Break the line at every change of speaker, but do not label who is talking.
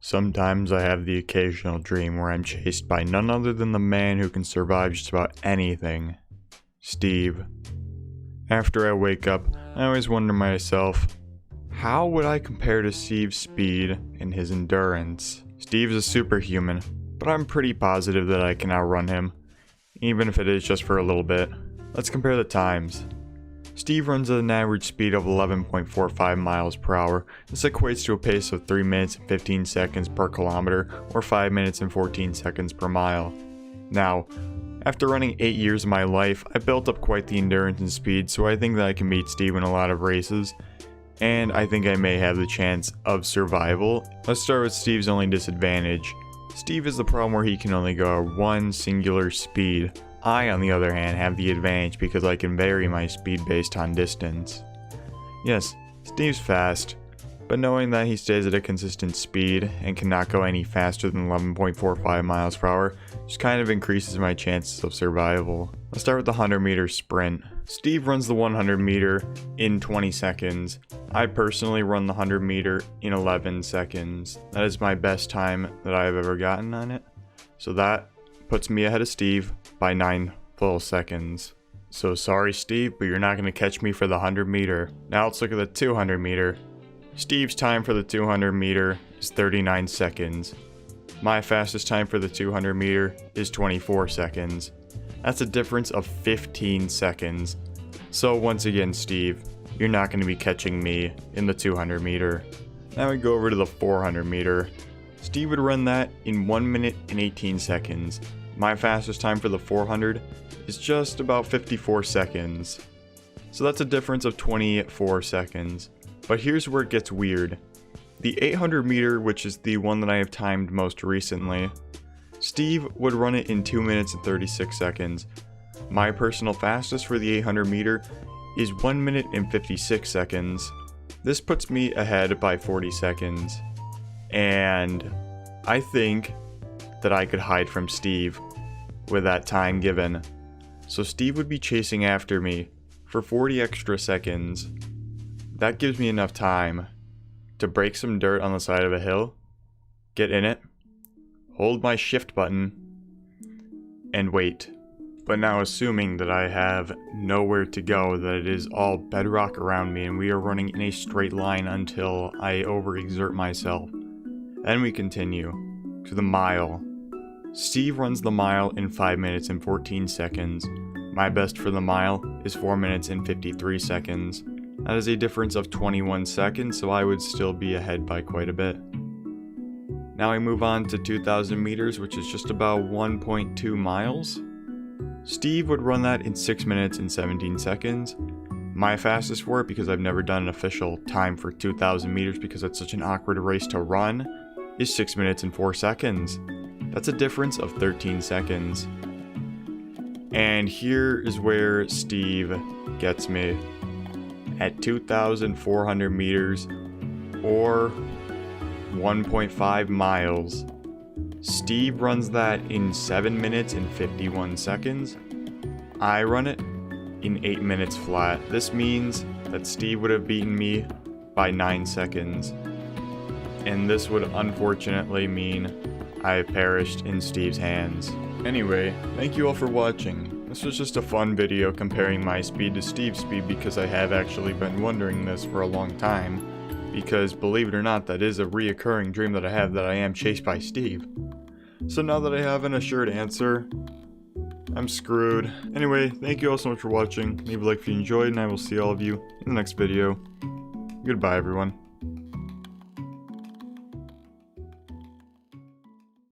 Sometimes I have the occasional dream where I'm chased by none other than the man who can survive just about anything, Steve. After I wake up, I always wonder myself, how would I compare to Steve's speed and his endurance? Steve's a superhuman, but I'm pretty positive that I can outrun him, even if it is just for a little bit. Let's compare the times. Steve runs at an average speed of 11.45 miles per hour. This equates to a pace of 3 minutes and 15 seconds per kilometer, or 5 minutes and 14 seconds per mile. Now, after running 8 years of my life, I built up quite the endurance and speed, so I think that I can beat Steve in a lot of races, and I think I may have the chance of survival. Let's start with Steve's only disadvantage. Steve has the problem where he can only go at one singular speed. I, on the other hand, have the advantage because I can vary my speed based on distance. Yes, Steve's fast, but knowing that he stays at a consistent speed and cannot go any faster than 11.45 miles per hour just kind of increases my chances of survival. Let's start with the 100-meter sprint. Steve runs the 100-meter in 20 seconds. I personally run the 100-meter in 11 seconds. That is my best time that I have ever gotten on it. So that puts me ahead of Steve by 9 full seconds. So sorry Steve, but you're not going to catch me for the 100-meter. Now let's look at the 200-meter. Steve's time for the 200-meter is 39 seconds. My fastest time for the 200-meter is 24 seconds. That's a difference of 15 seconds. So once again, Steve, you're not going to be catching me in the 200-meter. Now we go over to the 400-meter. Steve would run that in 1 minute and 18 seconds. My fastest time for the 400 is just about 54 seconds. So that's a difference of 24 seconds. But here's where it gets weird. The 800 meter, which is the one that I have timed most recently, Steve would run it in 2 minutes and 36 seconds. My personal fastest for the 800 meter is 1 minute and 56 seconds. This puts me ahead by 40 seconds. And I think that I could hide from Steve with that time given. So Steve would be chasing after me for 40 extra seconds. That gives me enough time to break some dirt on the side of a hill, get in it, hold my shift button, and wait. But now assuming that I have nowhere to go, that it is all bedrock around me and we are running in a straight line until I overexert myself. Then we continue to the mile. Steve runs the mile in 5 minutes and 14 seconds. My best for the mile is 4 minutes and 53 seconds. That is a difference of 21 seconds, so I would still be ahead by quite a bit. Now we move on to 2,000 meters, which is just about 1.2 miles. Steve would run that in 6 minutes and 17 seconds. My fastest for it, because I've never done an official time for 2,000 meters because it's such an awkward race to run, is 6 minutes and 4 seconds. That's a difference of 13 seconds. And here is where Steve gets me. At 2,400 meters, or 1.5 miles, Steve runs that in 7 minutes and 51 seconds. I run it in 8 minutes flat. This means that Steve would have beaten me by 9 seconds. And this would unfortunately mean I perished in Steve's hands. Anyway, thank you all for watching. This was just a fun video comparing my speed to Steve's speed because I have actually been wondering this for a long time. Because believe it or not, that is a reoccurring dream that I have, that I am chased by Steve. So now that I have an assured answer, I'm screwed. Anyway, thank you all so much for watching. Leave a like if you enjoyed, and I will see all of you in the next video. Goodbye everyone.